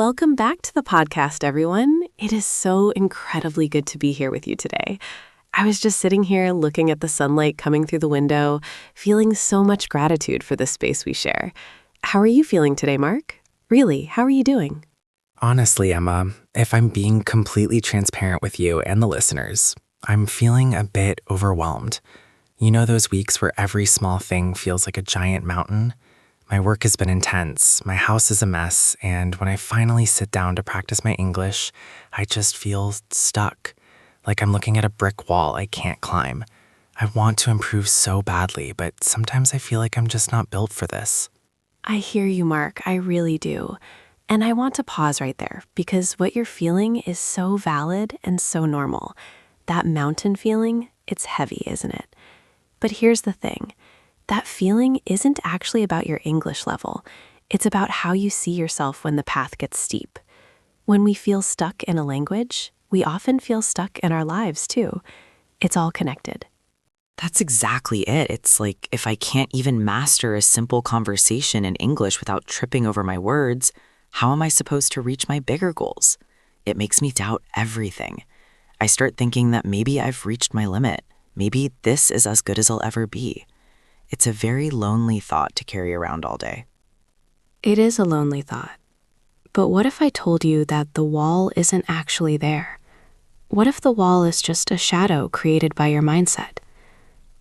Welcome back to the podcast, everyone. It is so incredibly good to be here with you today. I was just sitting here looking at the sunlight coming through the window, feeling so much gratitude for the space we share. How are you feeling today, Mark? Really, how are you doing? Honestly, Emma, if I'm being completely transparent with you and the listeners, I'm feeling a bit overwhelmed. You know those weeks where every small thing feels like a giant mountain? My work has been intense, my house is a mess, and when I finally sit down to practice my English, I just feel stuck, like I'm looking at a brick wall I can't climb. I want to improve so badly, but sometimes I feel like I'm just not built for this. I hear you, Mark. I really do. And I want to pause right there because what you're feeling is so valid and so normal. That mountain feeling, it's heavy, isn't it? But here's the thing. That feeling isn't actually about your English level. It's about how you see yourself when the path gets steep. When we feel stuck in a language, we often feel stuck in our lives too. It's all connected. That's exactly it. It's like if I can't even master a simple conversation in English without tripping over my words, how am I supposed to reach my bigger goals? It makes me doubt everything. I start thinking that maybe I've reached my limit. Maybe this is as good as I'll ever be. It's a very lonely thought to carry around all day. It is a lonely thought. But what if I told you that the wall isn't actually there? What if the wall is just a shadow created by your mindset?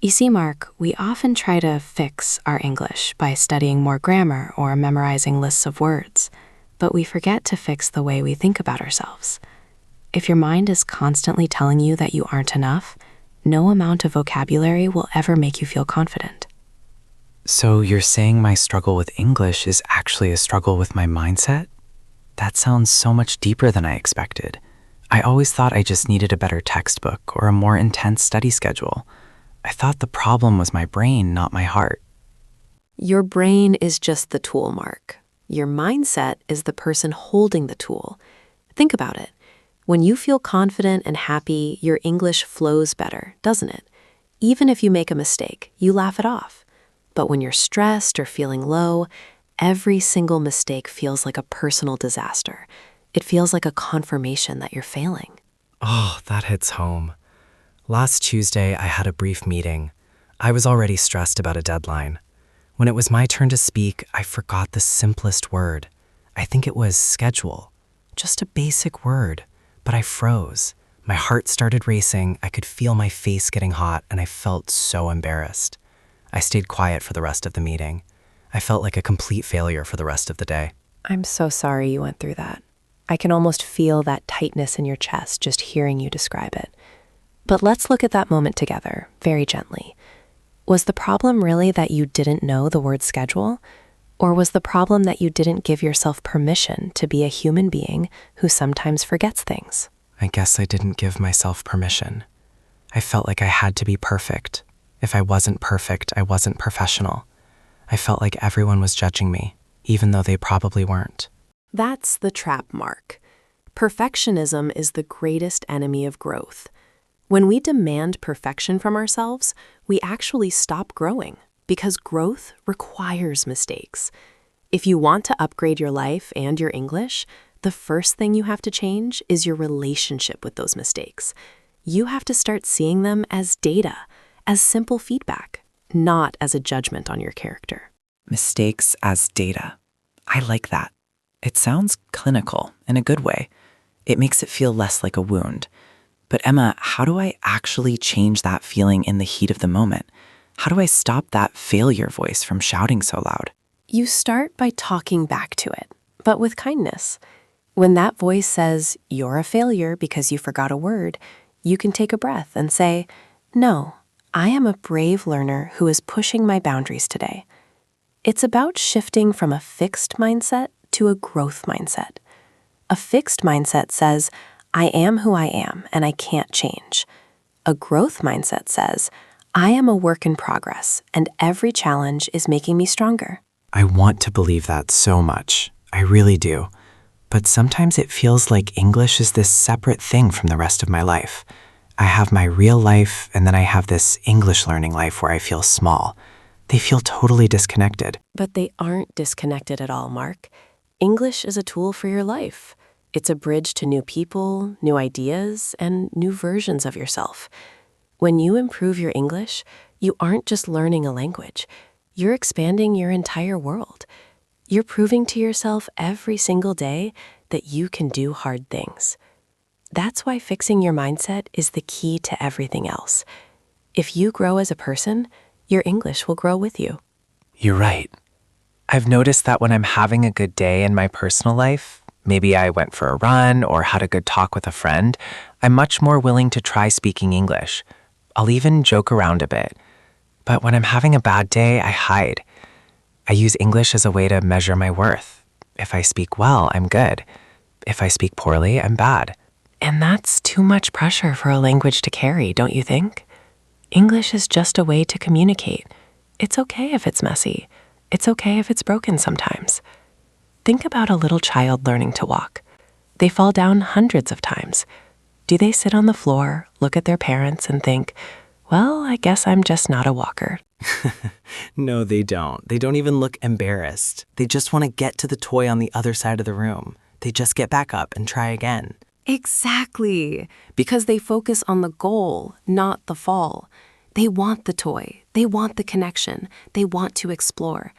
You see, Mark, we often try to fix our English by studying more grammar or memorizing lists of words, but we forget to fix the way we think about ourselves. If your mind is constantly telling you that you aren't enough, no amount of vocabulary will ever make you feel confident. So you're saying my struggle with English is actually a struggle with my mindset? That sounds so much deeper than I expected. I always thought I just needed a better textbook or a more intense study schedule. I thought the problem was my brain, not my heart. Your brain is just the tool, Mark. Your mindset is the person holding the tool. Think about it. When you feel confident and happy, your English flows better, doesn't it? Even if you make a mistake, you laugh it off. But when you're stressed or feeling low, every single mistake feels like a personal disaster. It feels like a confirmation that you're failing. Oh, that hits home. Last Tuesday, I had a brief meeting. I was already stressed about a deadline. When it was my turn to speak, I forgot the simplest word. I think it was schedule. Just a basic word. But I froze. My heart started racing, I could feel my face getting hot, and I felt so embarrassed. I stayed quiet for the rest of the meeting. I felt like a complete failure for the rest of the day. I'm so sorry you went through that. I can almost feel that tightness in your chest just hearing you describe it. But let's look at that moment together, very gently. Was the problem really that you didn't know the word schedule? Or was the problem that you didn't give yourself permission to be a human being who sometimes forgets things? I guess I didn't give myself permission. I felt like I had to be perfect. If I wasn't perfect, I wasn't professional. I felt like everyone was judging me, even though they probably weren't. That's the trap, Mark. Perfectionism is the greatest enemy of growth. When we demand perfection from ourselves, we actually stop growing because growth requires mistakes. If you want to upgrade your life and your English, the first thing you have to change is your relationship with those mistakes. You have to start seeing them as data, as simple feedback, not as a judgment on your character. Mistakes as data. I like that. It sounds clinical in a good way. It makes it feel less like a wound. But Emma, how do I actually change that feeling in the heat of the moment? How do I stop that failure voice from shouting so loud? You start by talking back to it, but with kindness. When that voice says, "You're a failure because you forgot a word," you can take a breath and say, "No, I am a brave learner who is pushing my boundaries today." It's about shifting from a fixed mindset to a growth mindset. A fixed mindset says, "I am who I am and I can't change." A growth mindset says, "I am a work in progress and every challenge is making me stronger." I want to believe that so much. I really do. But sometimes it feels like English is this separate thing from the rest of my life. I have my real life, and then I have this English learning life where I feel small. They feel totally disconnected. But they aren't disconnected at all, Mark. English is a tool for your life. It's a bridge to new people, new ideas, and new versions of yourself. When you improve your English, you aren't just learning a language. You're expanding your entire world. You're proving to yourself every single day that you can do hard things. That's why fixing your mindset is the key to everything else. If you grow as a person, your English will grow with you. You're right. I've noticed that when I'm having a good day in my personal life, maybe I went for a run or had a good talk with a friend, I'm much more willing to try speaking English. I'll even joke around a bit. But when I'm having a bad day, I hide. I use English as a way to measure my worth. If I speak well, I'm good. If I speak poorly, I'm bad. And that's too much pressure for a language to carry, don't you think? English is just a way to communicate. It's okay if it's messy. It's okay if it's broken sometimes. Think about a little child learning to walk. They fall down hundreds of times. Do they sit on the floor, look at their parents, and think, well, I guess I'm just not a walker? No, they don't. They don't even look embarrassed. They just want to get to the toy on the other side of the room. They just get back up and try again. Exactly, because they focus on the goal, not the fall. They want the toy. They want the connection. They want to explore.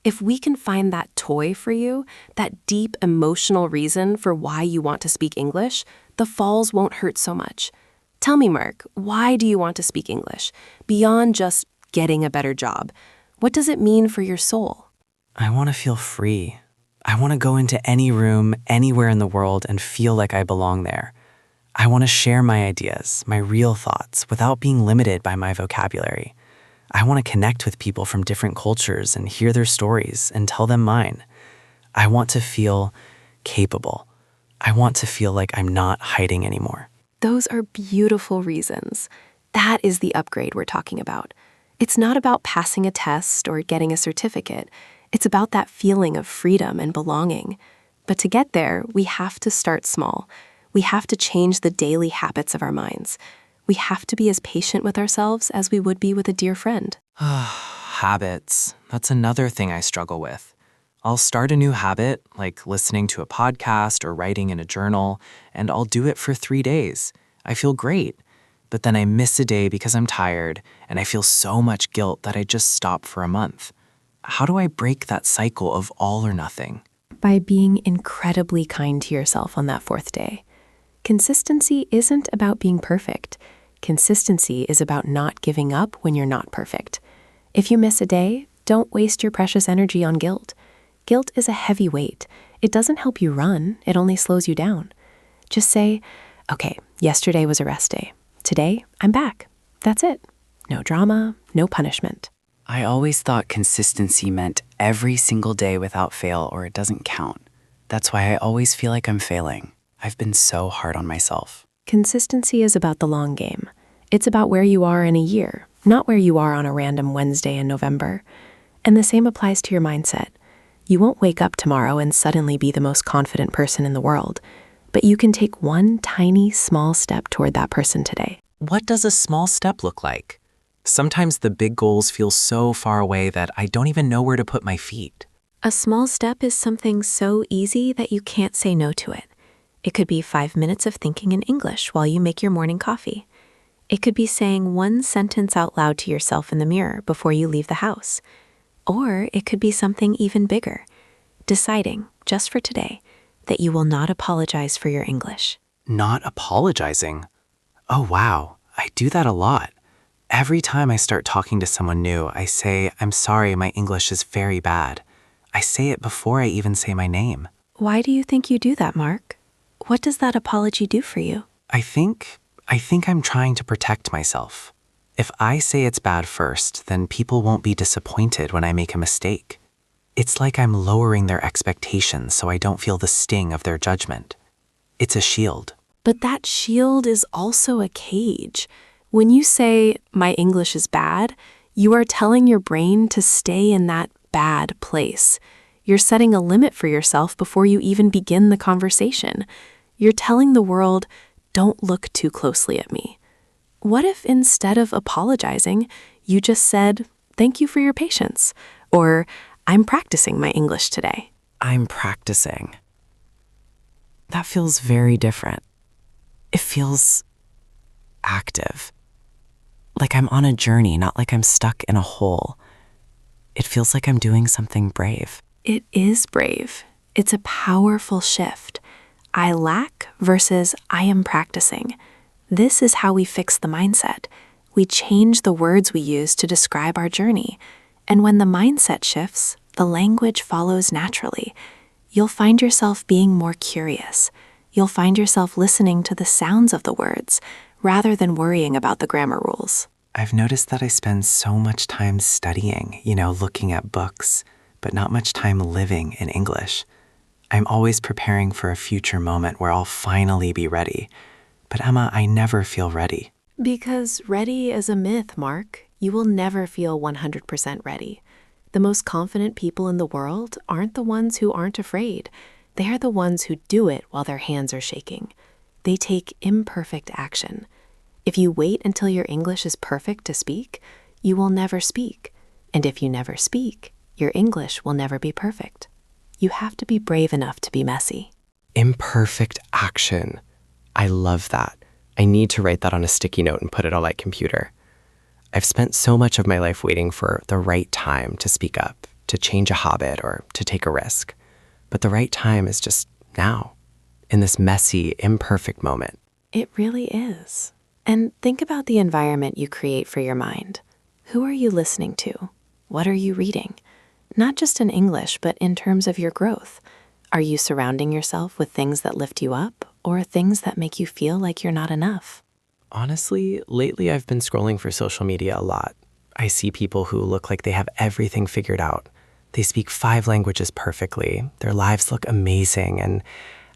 If we can find that toy for you, that deep emotional reason for why you want to speak English, the falls won't hurt so much. Tell me, Mark, why do you want to speak English? Beyond just getting a better job, what does it mean for your soul? I want to feel free. I want to go into any room, anywhere in the world, and feel like I belong there. I want to share my ideas, my real thoughts, without being limited by my vocabulary. I want to connect with people from different cultures and hear their stories and tell them mine. I want to feel capable. I want to feel like I'm not hiding anymore. Those are beautiful reasons. That is the upgrade we're talking about. It's not about passing a test or getting a certificate. It's about that feeling of freedom and belonging. But to get there, we have to start small. We have to change the daily habits of our minds. We have to be as patient with ourselves as we would be with a dear friend. Habits. That's another thing I struggle with. I'll start a new habit, like listening to a podcast or writing in a journal, and I'll do it for 3 days. I feel great. But then I miss a day because I'm tired, and I feel so much guilt that I just stop for a month. How do I break that cycle of all or nothing? By being incredibly kind to yourself on that 4th day. Consistency isn't about being perfect. Consistency is about not giving up when you're not perfect. If you miss a day, don't waste your precious energy on guilt. Guilt is a heavy weight. It doesn't help you run, it only slows you down. Just say, okay, yesterday was a rest day. Today, I'm back. That's it. No drama, no punishment. I always thought consistency meant every single day without fail or it doesn't count. That's why I always feel like I'm failing. I've been so hard on myself. Consistency is about the long game. It's about where you are in a year, not where you are on a random Wednesday in November. And the same applies to your mindset. You won't wake up tomorrow and suddenly be the most confident person in the world, but you can take one tiny, small step toward that person today. What does a small step look like? Sometimes the big goals feel so far away that I don't even know where to put my feet. A small step is something so easy that you can't say no to it. It could be 5 minutes of thinking in English while you make your morning coffee. It could be saying one sentence out loud to yourself in the mirror before you leave the house. Or it could be something even bigger, deciding, just for today, that you will not apologize for your English. Not apologizing? Oh, wow. I do that a lot. Every time I start talking to someone new, I say, I'm sorry, my English is very bad. I say it before I even say my name. Why do you think you do that, Mark? What does that apology do for you? I think I'm trying to protect myself. If I say it's bad first, then people won't be disappointed when I make a mistake. It's like I'm lowering their expectations so I don't feel the sting of their judgment. It's a shield. But that shield is also a cage. When you say, my English is bad, you are telling your brain to stay in that bad place. You're setting a limit for yourself before you even begin the conversation. You're telling the world, don't look too closely at me. What if instead of apologizing, you just said, thank you for your patience, or I'm practicing my English today? I'm practicing. That feels very different. It feels active. Like I'm on a journey, not like I'm stuck in a hole. It feels like I'm doing something brave. It is brave. It's a powerful shift. I lack versus I am practicing. This is how we fix the mindset. We change the words we use to describe our journey. And when the mindset shifts, the language follows naturally. You'll find yourself being more curious. You'll find yourself listening to the sounds of the words rather than worrying about the grammar rules. I've noticed that I spend so much time studying, looking at books, but not much time living in English. I'm always preparing for a future moment where I'll finally be ready. But Emma, I never feel ready. Because ready is a myth, Mark. You will never feel 100% ready. The most confident people in the world aren't the ones who aren't afraid. They are the ones who do it while their hands are shaking. They take imperfect action. If you wait until your English is perfect to speak, you will never speak. And if you never speak, your English will never be perfect. You have to be brave enough to be messy. Imperfect action. I love that. I need to write that on a sticky note and put it on my computer. I've spent so much of my life waiting for the right time to speak up, to change a habit, or to take a risk. But the right time is just now, in this messy, imperfect moment. It really is. And think about the environment you create for your mind. Who are you listening to? What are you reading? Not just in English, but in terms of your growth. Are you surrounding yourself with things that lift you up or things that make you feel like you're not enough? Honestly, lately I've been scrolling for social media a lot. I see people who look like they have everything figured out. They speak 5 languages perfectly. Their lives look amazing, and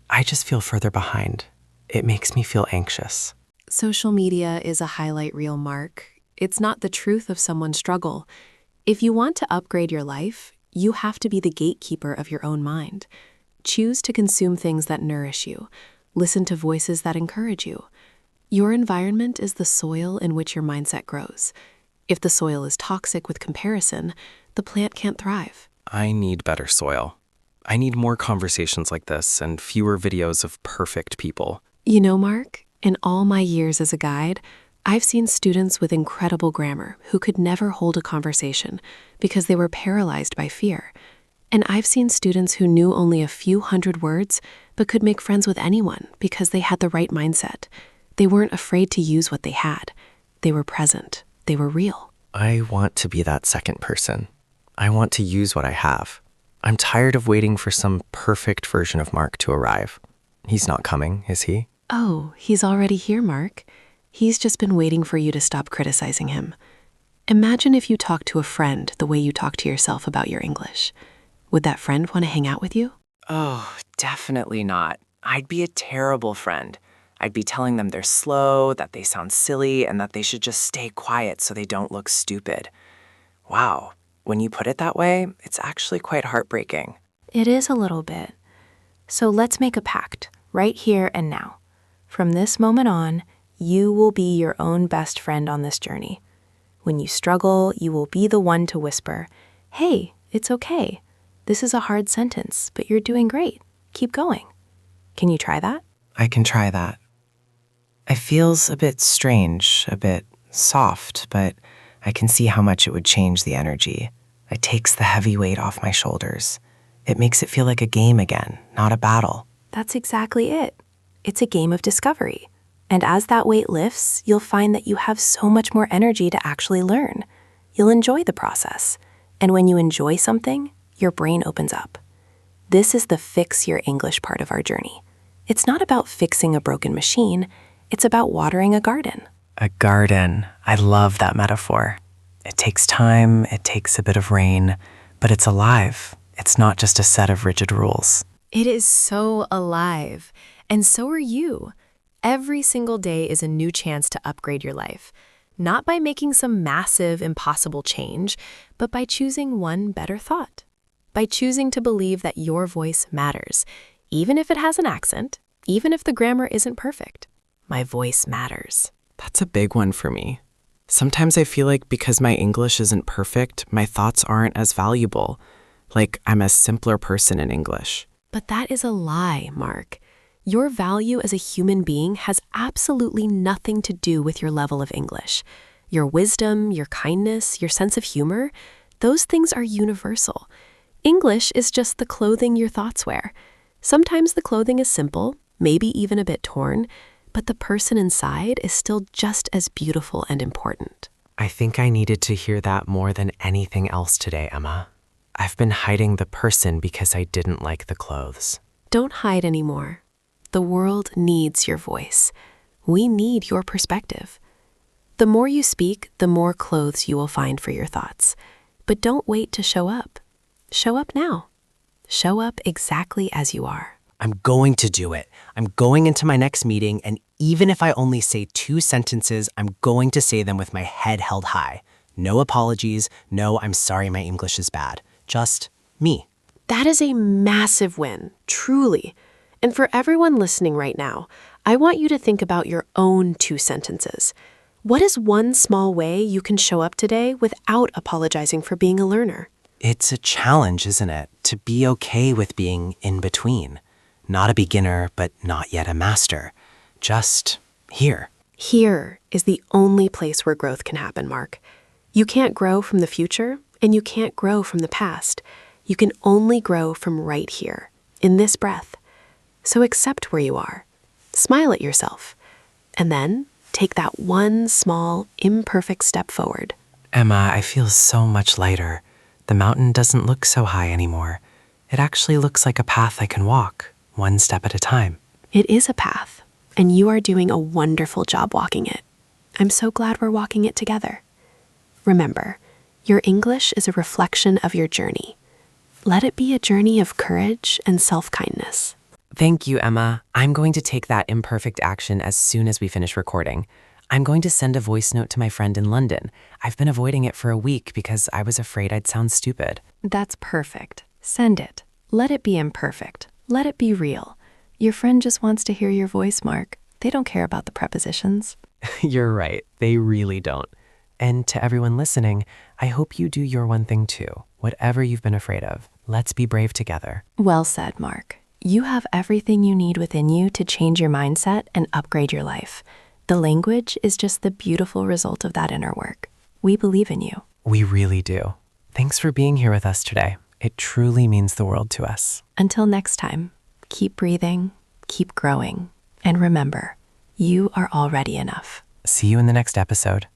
I just feel further behind. It makes me feel anxious. Social media is a highlight reel, Mark. It's not the truth of someone's struggle. If you want to upgrade your life, you have to be the gatekeeper of your own mind. Choose to consume things that nourish you. Listen to voices that encourage you. Your environment is the soil in which your mindset grows. If the soil is toxic with comparison, the plant can't thrive. I need better soil. I need more conversations like this and fewer videos of perfect people. You know, Mark, in all my years as a guide, I've seen students with incredible grammar who could never hold a conversation because they were paralyzed by fear. And I've seen students who knew only a few hundred words but could make friends with anyone because they had the right mindset. They weren't afraid to use what they had. They were present. They were real. I want to be that second person. I want to use what I have. I'm tired of waiting for some perfect version of Mark to arrive. He's not coming, is he? Oh, he's already here, Mark. He's just been waiting for you to stop criticizing him. Imagine if you talked to a friend the way you talk to yourself about your English. Would that friend want to hang out with you? Oh, definitely not. I'd be a terrible friend. I'd be telling them they're slow, that they sound silly, and that they should just stay quiet so they don't look stupid. Wow, when you put it that way, it's actually quite heartbreaking. It is a little bit. So let's make a pact, right here and now. From this moment on, you will be your own best friend on this journey. When you struggle, you will be the one to whisper, "Hey, it's okay. This is a hard sentence, but you're doing great. Keep going." Can you try that? I can try that. It feels a bit strange, a bit soft, but I can see how much it would change the energy. It takes the heavy weight off my shoulders. It makes it feel like a game again, not a battle. That's exactly it. It's a game of discovery. And as that weight lifts, you'll find that you have so much more energy to actually learn. You'll enjoy the process. And when you enjoy something, your brain opens up. This is the fix your English part of our journey. It's not about fixing a broken machine. It's about watering a garden. A garden. I love that metaphor. It takes time, it takes a bit of rain, but it's alive. It's not just a set of rigid rules. It is so alive. And so are you. Every single day is a new chance to upgrade your life. Not by making some massive, impossible change, but by choosing one better thought. By choosing to believe that your voice matters, even if it has an accent, even if the grammar isn't perfect. My voice matters. That's a big one for me. Sometimes I feel like because my English isn't perfect, my thoughts aren't as valuable. like I'm a simpler person in English. But that is a lie, Mark. Your value as a human being has absolutely nothing to do with your level of English. Your wisdom, your kindness, your sense of humor, those things are universal. English is just the clothing your thoughts wear. Sometimes the clothing is simple, maybe even a bit torn, but the person inside is still just as beautiful and important. I think I needed to hear that more than anything else today, Emma. I've been hiding the person because I didn't like the clothes. Don't hide anymore. The world needs your voice. We need your perspective. The more you speak, the more clothes you will find for your thoughts. But don't wait to show up. Show up now. Show up exactly as you are. I'm going to do it. I'm going into my next meeting, and even if I only say 2 sentences, I'm going to say them with my head held high. No apologies, no I'm sorry my English is bad. Just me. That is a massive win, truly. And for everyone listening right now, I want you to think about your own 2 sentences. What is one small way you can show up today without apologizing for being a learner? It's a challenge, isn't it? To be okay with being in between. Not a beginner, but not yet a master. Just here. Here is the only place where growth can happen, Mark. You can't grow from the future, and you can't grow from the past. You can only grow from right here, in this breath. So accept where you are. Smile at yourself. And then take that one small, imperfect step forward. Emma, I feel so much lighter. The mountain doesn't look so high anymore. It actually looks like a path I can walk, one step at a time. It is a path, and you are doing a wonderful job walking it. I'm so glad we're walking it together. Remember, your English is a reflection of your journey. Let it be a journey of courage and self-kindness. Thank you, Emma. I'm going to take that imperfect action as soon as we finish recording. I'm going to send a voice note to my friend in London. I've been avoiding it for a week because I was afraid I'd sound stupid. That's perfect. Send it. Let it be imperfect. Let it be real. Your friend just wants to hear your voice, Mark. They don't care about the prepositions. You're right. They really don't. And to everyone listening, I hope you do your one thing too. Whatever you've been afraid of, let's be brave together. Well said, Mark. You have everything you need within you to change your mindset and upgrade your life. The language is just the beautiful result of that inner work. We believe in you. We really do. Thanks for being here with us today. It truly means the world to us. Until next time, keep breathing, keep growing, and remember, you are already enough. See you in the next episode.